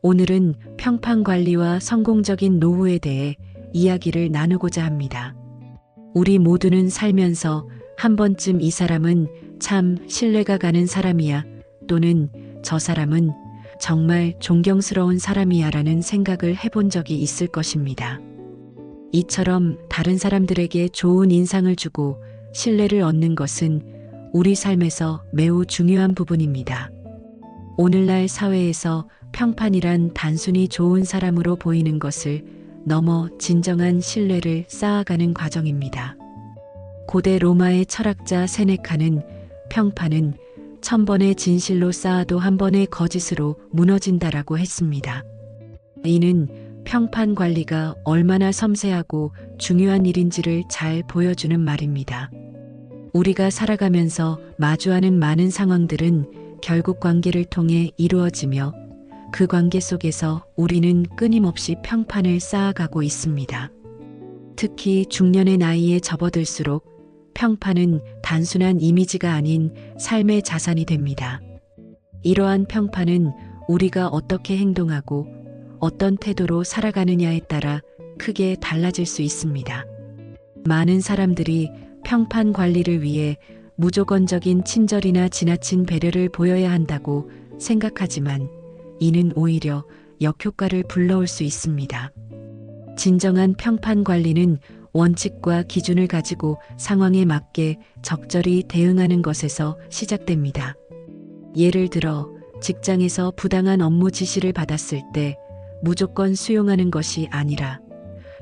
오늘은 평판 관리와 성공적인 노후에 대해 이야기를 나누고자 합니다. 우리 모두는 살면서 한 번쯤 이 사람은 참 신뢰가 가는 사람이야 또는 저 사람은 정말 존경스러운 사람이야 라는 생각을 해본 적이 있을 것입니다. 이처럼 다른 사람들에게 좋은 인상을 주고 신뢰를 얻는 것은 우리 삶에서 매우 중요한 부분입니다. 오늘날 사회에서 평판이란 단순히 좋은 사람으로 보이는 것을 넘어 진정한 신뢰를 쌓아가는 과정입니다. 고대 로마의 철학자 세네카는 평판은 1000번의 진실로 쌓아도 한 번의 거짓으로 무너진다라고 했습니다. 이는 평판 관리가 얼마나 섬세하고 중요한 일인지를 잘 보여주는 말입니다. 우리가 살아가면서 마주하는 많은 상황들은 결국 관계를 통해 이루어지며 그 관계 속에서 우리는 끊임없이 평판을 쌓아가고 있습니다. 특히 중년의 나이에 접어들수록 평판은 단순한 이미지가 아닌 삶의 자산이 됩니다. 이러한 평판은 우리가 어떻게 행동하고 어떤 태도로 살아가느냐에 따라 크게 달라질 수 있습니다. 많은 사람들이 평판 관리를 위해 무조건적인 친절이나 지나친 배려를 보여야 한다고 생각하지만 이는 오히려 역효과를 불러올 수 있습니다. 진정한 평판 관리는 원칙과 기준을 가지고 상황에 맞게 적절히 대응하는 것에서 시작됩니다. 예를 들어 직장에서 부당한 업무 지시를 받았을 때 무조건 수용하는 것이 아니라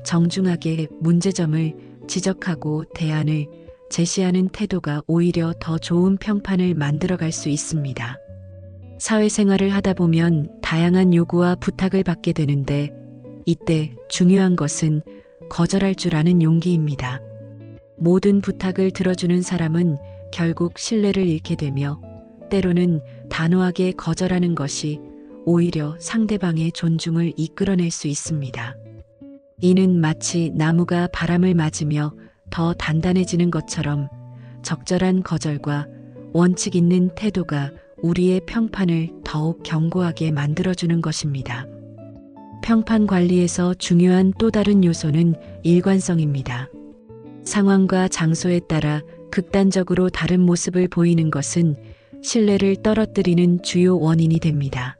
정중하게 문제점을 지적하고 대안을 제시하는 태도가 오히려 더 좋은 평판을 만들어갈 수 있습니다. 사회생활을 하다 보면 다양한 요구와 부탁을 받게 되는데 이때 중요한 것은 거절할 줄 아는 용기입니다. 모든 부탁을 들어주는 사람은 결국 신뢰를 잃게 되며 때로는 단호하게 거절하는 것이 오히려 상대방의 존중을 이끌어낼 수 있습니다. 이는 마치 나무가 바람을 맞으며 더 단단해지는 것처럼 적절한 거절과 원칙 있는 태도가 우리의 평판을 더욱 견고하게 만들어주는 것입니다. 평판 관리에서 중요한 또 다른 요소는 일관성입니다. 상황과 장소에 따라 극단적으로 다른 모습을 보이는 것은 신뢰를 떨어뜨리는 주요 원인이 됩니다.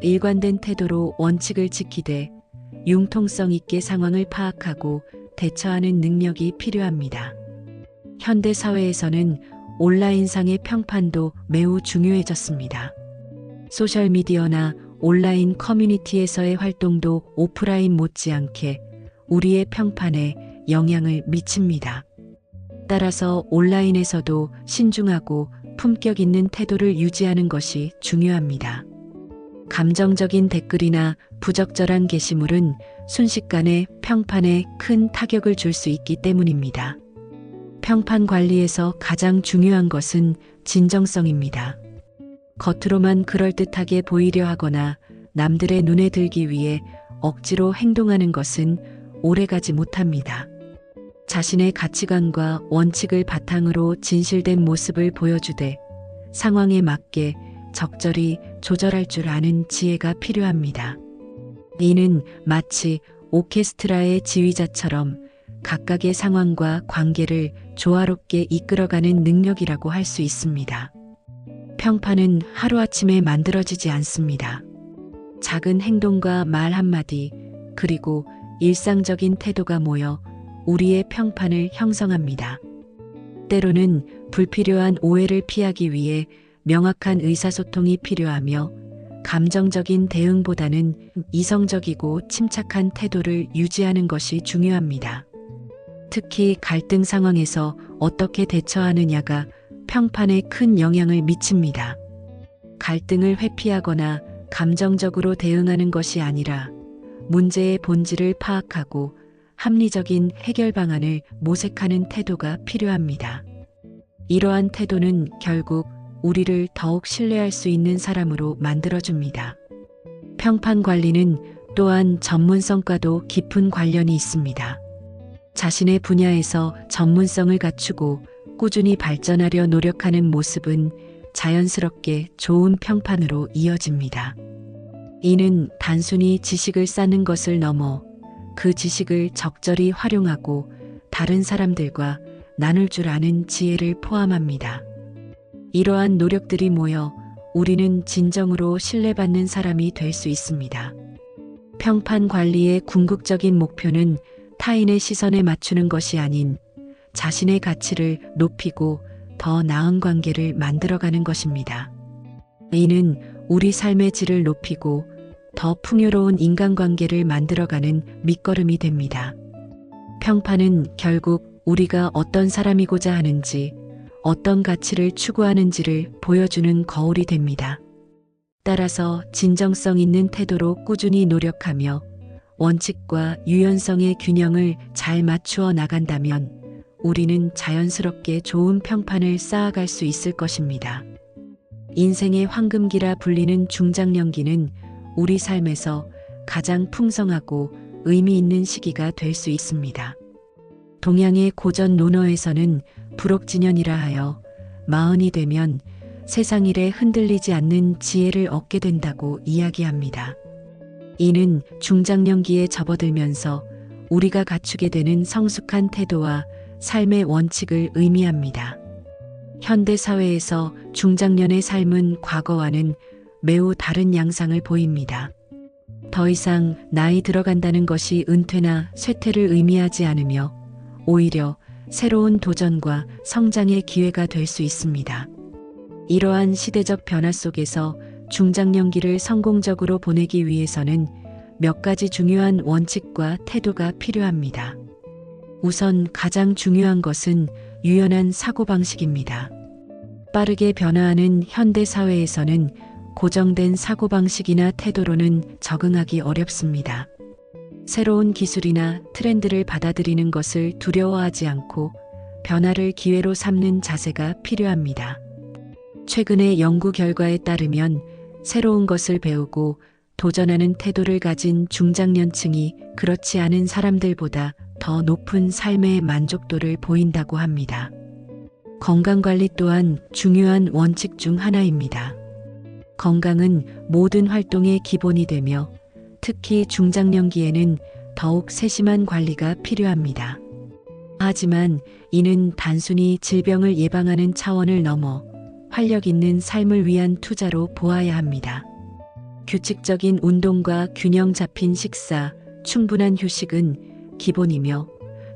일관된 태도로 원칙을 지키되 융통성 있게 상황을 파악하고 대처하는 능력이 필요합니다. 현대 사회에서는 온라인상의 평판도 매우 중요해졌습니다. 소셜미디어나 온라인 커뮤니티에서의 활동도 오프라인 못지않게 우리의 평판에 영향을 미칩니다. 따라서 온라인에서도 신중하고 품격 있는 태도를 유지하는 것이 중요합니다. 감정적인 댓글이나 부적절한 게시물은 순식간에 평판에 큰 타격을 줄 수 있기 때문입니다. 평판 관리에서 가장 중요한 것은 진정성입니다. 겉으로만 그럴듯하게 보이려 하거나 남들의 눈에 들기 위해 억지로 행동하는 것은 오래가지 못합니다. 자신의 가치관과 원칙을 바탕으로 진실된 모습을 보여주되 상황에 맞게 적절히 조절할 줄 아는 지혜가 필요합니다. 이는 마치 오케스트라의 지휘자처럼 각각의 상황과 관계를 조화롭게 이끌어가는 능력이라고 할 수 있습니다. 평판은 하루아침에 만들어지지 않습니다. 작은 행동과 말 한마디, 그리고 일상적인 태도가 모여 우리의 평판을 형성합니다. 때로는 불필요한 오해를 피하기 위해 명확한 의사소통이 필요하며 감정적인 대응보다는 이성적이고 침착한 태도를 유지하는 것이 중요합니다. 특히 갈등 상황에서 어떻게 대처하느냐가 평판에 큰 영향을 미칩니다. 갈등을 회피하거나 감정적으로 대응하는 것이 아니라 문제의 본질을 파악하고 합리적인 해결 방안을 모색하는 태도가 필요합니다. 이러한 태도는 결국 우리를 더욱 신뢰할 수 있는 사람으로 만들어줍니다. 평판 관리는 또한 전문성과도 깊은 관련이 있습니다. 자신의 분야에서 전문성을 갖추고 꾸준히 발전하려 노력하는 모습은 자연스럽게 좋은 평판으로 이어집니다. 이는 단순히 지식을 쌓는 것을 넘어 그 지식을 적절히 활용하고 다른 사람들과 나눌 줄 아는 지혜를 포함합니다. 이러한 노력들이 모여 우리는 진정으로 신뢰받는 사람이 될 수 있습니다. 평판 관리의 궁극적인 목표는 타인의 시선에 맞추는 것이 아닌 자신의 가치를 높이고 더 나은 관계를 만들어가는 것입니다. 이는 우리 삶의 질을 높이고 더 풍요로운 인간관계를 만들어가는 밑거름이 됩니다. 평판은 결국 우리가 어떤 사람이고자 하는지, 어떤 가치를 추구하는지를 보여주는 거울이 됩니다. 따라서 진정성 있는 태도로 꾸준히 노력하며 원칙과 유연성의 균형을 잘 맞추어 나간다면 우리는 자연스럽게 좋은 평판을 쌓아갈 수 있을 것입니다. 인생의 황금기라 불리는 중장년기는 우리 삶에서 가장 풍성하고 의미 있는 시기가 될 수 있습니다. 동양의 고전 논어에서는 불옥진년이라 하여 마흔이 되면 세상 일에 흔들리지 않는 지혜를 얻게 된다고 이야기합니다. 이는 중장년기에 접어들면서 우리가 갖추게 되는 성숙한 태도와 삶의 원칙을 의미합니다. 현대 사회에서 중장년의 삶은 과거와는 매우 다른 양상을 보입니다. 더 이상 나이 들어간다는 것이 은퇴나 쇠퇴를 의미하지 않으며 오히려 새로운 도전과 성장의 기회가 될 수 있습니다. 이러한 시대적 변화 속에서 중장년기를 성공적으로 보내기 위해서는 몇 가지 중요한 원칙과 태도가 필요합니다. 우선 가장 중요한 것은 유연한 사고방식입니다. 빠르게 변화하는 현대 사회에서는 고정된 사고방식이나 태도로는 적응하기 어렵습니다. 새로운 기술이나 트렌드를 받아들이는 것을 두려워하지 않고 변화를 기회로 삼는 자세가 필요합니다. 최근의 연구 결과에 따르면 새로운 것을 배우고 도전하는 태도를 가진 중장년층이 그렇지 않은 사람들보다 더 높은 삶의 만족도를 보인다고 합니다. 건강관리 또한 중요한 원칙 중 하나입니다. 건강은 모든 활동의 기본이 되며 특히 중장년기에는 더욱 세심한 관리가 필요합니다. 하지만 이는 단순히 질병을 예방하는 차원을 넘어 활력 있는 삶을 위한 투자로 보아야 합니다. 규칙적인 운동과 균형 잡힌 식사, 충분한 휴식은 기본이며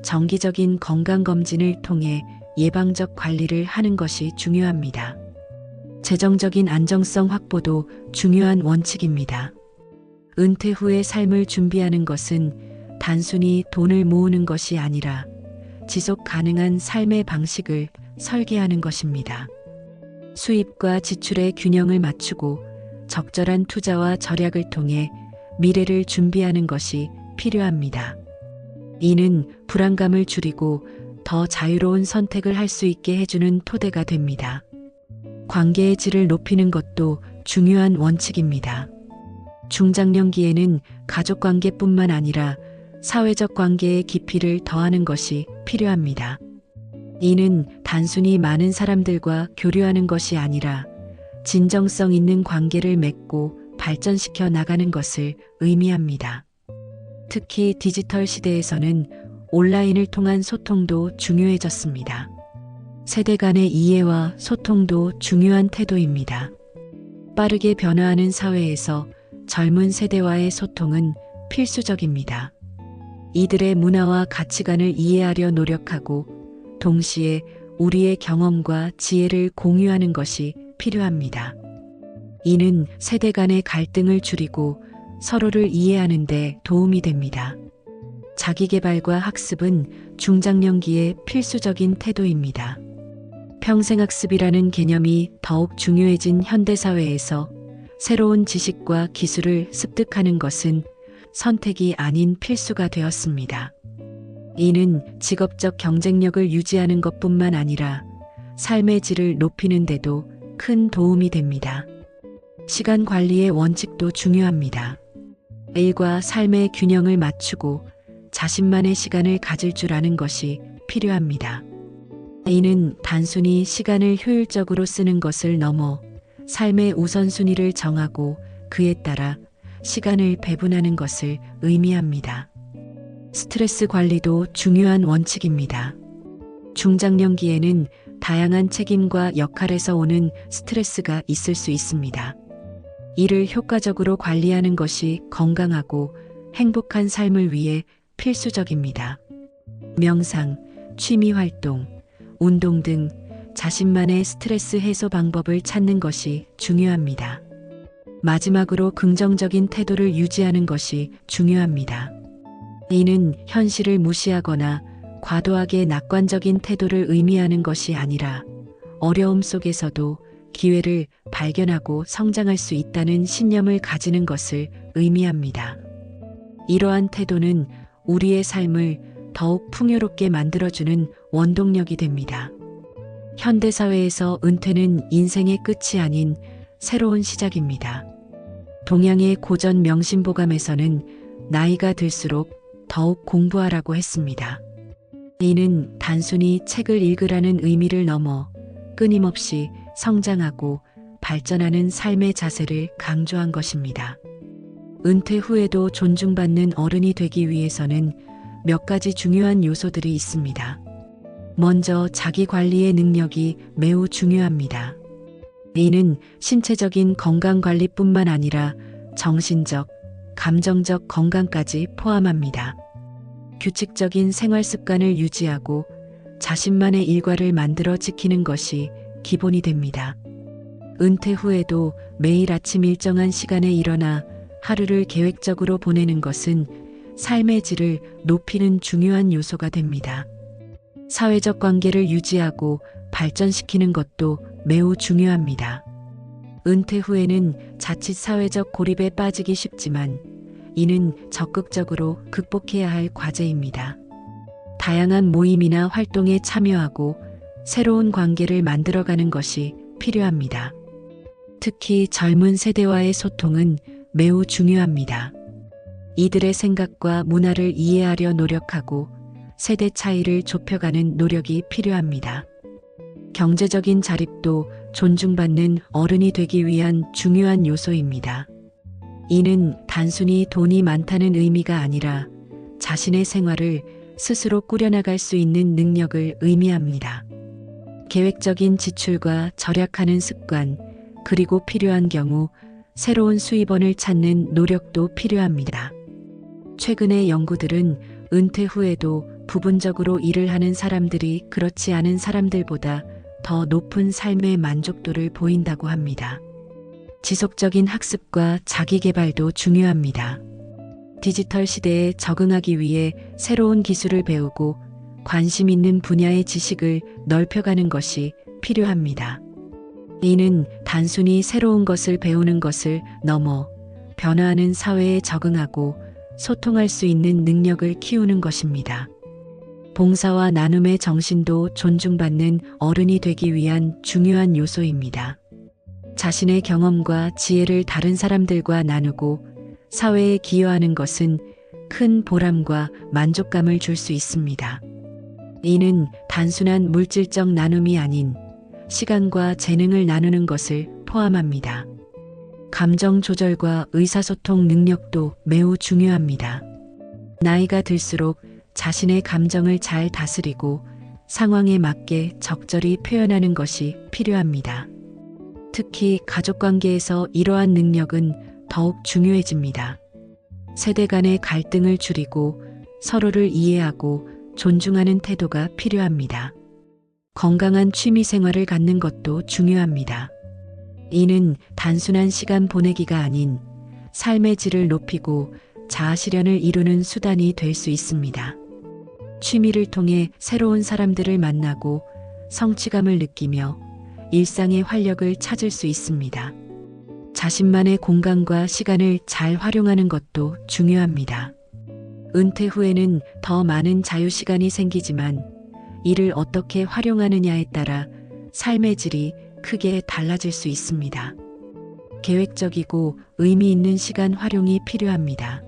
정기적인 건강검진을 통해 예방적 관리를 하는 것이 중요합니다. 재정적인 안정성 확보도 중요한 원칙입니다. 은퇴 후의 삶을 준비하는 것은 단순히 돈을 모으는 것이 아니라 지속 가능한 삶의 방식을 설계하는 것입니다. 수입과 지출의 균형을 맞추고 적절한 투자와 절약을 통해 미래를 준비하는 것이 필요합니다. 이는 불안감을 줄이고 더 자유로운 선택을 할 수 있게 해주는 토대가 됩니다. 관계의 질을 높이는 것도 중요한 원칙입니다. 중장년기에는 가족관계뿐만 아니라 사회적 관계의 깊이를 더하는 것이 필요합니다. 이는 단순히 많은 사람들과 교류하는 것이 아니라 진정성 있는 관계를 맺고 발전시켜 나가는 것을 의미합니다. 특히 디지털 시대에서는 온라인을 통한 소통도 중요해졌습니다. 세대 간의 이해와 소통도 중요한 태도입니다. 빠르게 변화하는 사회에서 젊은 세대와의 소통은 필수적입니다. 이들의 문화와 가치관을 이해하려 노력하고 동시에 우리의 경험과 지혜를 공유하는 것이 필요합니다. 이는 세대 간의 갈등을 줄이고 서로를 이해하는 데 도움이 됩니다. 자기계발과 학습은 중장년기의 필수적인 태도입니다. 평생학습이라는 개념이 더욱 중요해진 현대사회에서 새로운 지식과 기술을 습득하는 것은 선택이 아닌 필수가 되었습니다. 이는 직업적 경쟁력을 유지하는 것뿐만 아니라 삶의 질을 높이는 데도 큰 도움이 됩니다. 시간 관리의 원칙도 중요합니다. 일과 삶의 균형을 맞추고 자신만의 시간을 가질 줄 아는 것이 필요합니다. 이는 단순히 시간을 효율적으로 쓰는 것을 넘어 삶의 우선순위를 정하고 그에 따라 시간을 배분하는 것을 의미합니다. 스트레스 관리도 중요한 원칙입니다. 중장년기에는 다양한 책임과 역할에서 오는 스트레스가 있을 수 있습니다. 이를 효과적으로 관리하는 것이 건강하고 행복한 삶을 위해 필수적입니다. 명상, 취미 활동, 운동 등 자신만의 스트레스 해소 방법을 찾는 것이 중요합니다. 마지막으로 긍정적인 태도를 유지하는 것이 중요합니다. 이는 현실을 무시하거나 과도하게 낙관적인 태도를 의미하는 것이 아니라 어려움 속에서도 기회를 발견하고 성장할 수 있다는 신념을 가지는 것을 의미합니다. 이러한 태도는 우리의 삶을 더욱 풍요롭게 만들어주는 원동력이 됩니다. 현대사회에서 은퇴는 인생의 끝이 아닌 새로운 시작입니다. 동양의 고전 명심보감에서는 나이가 들수록 더욱 공부하라고 했습니다. 이는 단순히 책을 읽으라는 의미를 넘어 끊임없이 성장하고 발전하는 삶의 자세를 강조한 것입니다. 은퇴 후에도 존중받는 어른이 되기 위해서는 몇 가지 중요한 요소들이 있습니다. 먼저 자기 관리의 능력이 매우 중요합니다. 이는 신체적인 건강 관리뿐만 아니라 정신적, 감정적 건강까지 포함합니다. 규칙적인 생활 습관을 유지하고 자신만의 일과를 만들어 지키는 것이 기본이 됩니다. 은퇴 후에도 매일 아침 일정한 시간에 일어나 하루를 계획적으로 보내는 것은 삶의 질을 높이는 중요한 요소가 됩니다. 사회적 관계를 유지하고 발전시키는 것도 매우 중요합니다. 은퇴 후에는 자칫 사회적 고립에 빠지기 쉽지만 이는 적극적으로 극복해야 할 과제입니다. 다양한 모임이나 활동에 참여하고 새로운 관계를 만들어가는 것이 필요합니다. 특히 젊은 세대와의 소통은 매우 중요합니다. 이들의 생각과 문화를 이해하려 노력하고 세대 차이를 좁혀가는 노력이 필요합니다. 경제적인 자립도 존중받는 어른이 되기 위한 중요한 요소입니다. 이는 단순히 돈이 많다는 의미가 아니라 자신의 생활을 스스로 꾸려나갈 수 있는 능력을 의미합니다. 계획적인 지출과 절약하는 습관, 그리고 필요한 경우 새로운 수입원을 찾는 노력도 필요합니다. 최근의 연구들은 은퇴 후에도 부분적으로 일을 하는 사람들이 그렇지 않은 사람들보다 더 높은 삶의 만족도를 보인다고 합니다. 지속적인 학습과 자기개발도 중요합니다. 디지털 시대에 적응하기 위해 새로운 기술을 배우고 관심 있는 분야의 지식을 넓혀가는 것이 필요합니다. 이는 단순히 새로운 것을 배우는 것을 넘어 변화하는 사회에 적응하고 소통할 수 있는 능력을 키우는 것입니다. 봉사와 나눔의 정신도 존중받는 어른이 되기 위한 중요한 요소입니다. 자신의 경험과 지혜를 다른 사람들과 나누고 사회에 기여하는 것은 큰 보람과 만족감을 줄 수 있습니다. 이는 단순한 물질적 나눔이 아닌 시간과 재능을 나누는 것을 포함합니다. 감정 조절과 의사소통 능력도 매우 중요합니다. 나이가 들수록 자신의 감정을 잘 다스리고 상황에 맞게 적절히 표현하는 것이 필요합니다. 특히 가족관계에서 이러한 능력은 더욱 중요해집니다. 세대 간의 갈등을 줄이고 서로를 이해하고 존중하는 태도가 필요합니다. 건강한 취미 생활을 갖는 것도 중요합니다. 이는 단순한 시간 보내기가 아닌 삶의 질을 높이고 자아실현을 이루는 수단이 될 수 있습니다. 취미를 통해 새로운 사람들을 만나고 성취감을 느끼며 일상의 활력을 찾을 수 있습니다. 자신만의 공간과 시간을 잘 활용하는 것도 중요합니다. 은퇴 후에는 더 많은 자유시간이 생기지만 이를 어떻게 활용하느냐에 따라 삶의 질이 크게 달라질 수 있습니다. 계획적이고 의미 있는 시간 활용이 필요합니다.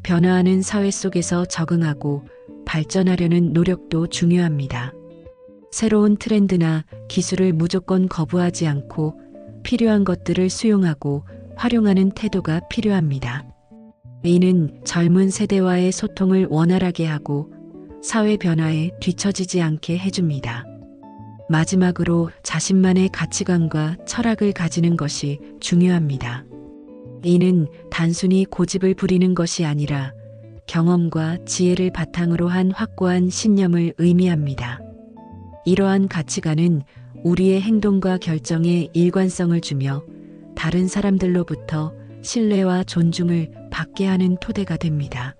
변화하는 사회 속에서 적응하고 발전하려는 노력도 중요합니다. 새로운 트렌드나 기술을 무조건 거부하지 않고 필요한 것들을 수용하고 활용하는 태도가 필요합니다. 이는 젊은 세대와의 소통을 원활하게 하고 사회 변화에 뒤처지지 않게 해줍니다. 마지막으로 자신만의 가치관과 철학을 가지는 것이 중요합니다. 이는 단순히 고집을 부리는 것이 아니라 경험과 지혜를 바탕으로 한 확고한 신념을 의미합니다. 이러한 가치관은 우리의 행동과 결정에 일관성을 주며 다른 사람들로부터 신뢰와 존중을 받게 하는 토대가 됩니다.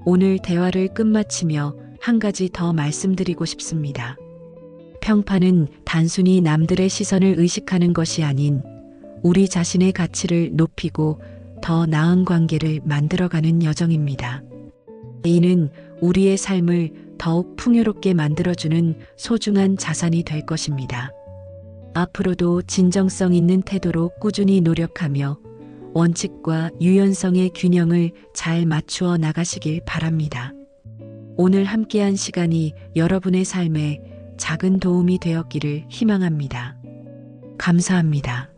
오늘 대화를 끝마치며 한 가지 더 말씀드리고 싶습니다. 평판은 단순히 남들의 시선을 의식하는 것이 아닌 우리 자신의 가치를 높이고 더 나은 관계를 만들어가는 여정입니다. 이는 우리의 삶을 더욱 풍요롭게 만들어주는 소중한 자산이 될 것입니다. 앞으로도 진정성 있는 태도로 꾸준히 노력하며 원칙과 유연성의 균형을 잘 맞추어 나가시길 바랍니다. 오늘 함께한 시간이 여러분의 삶에 작은 도움이 되었기를 희망합니다. 감사합니다.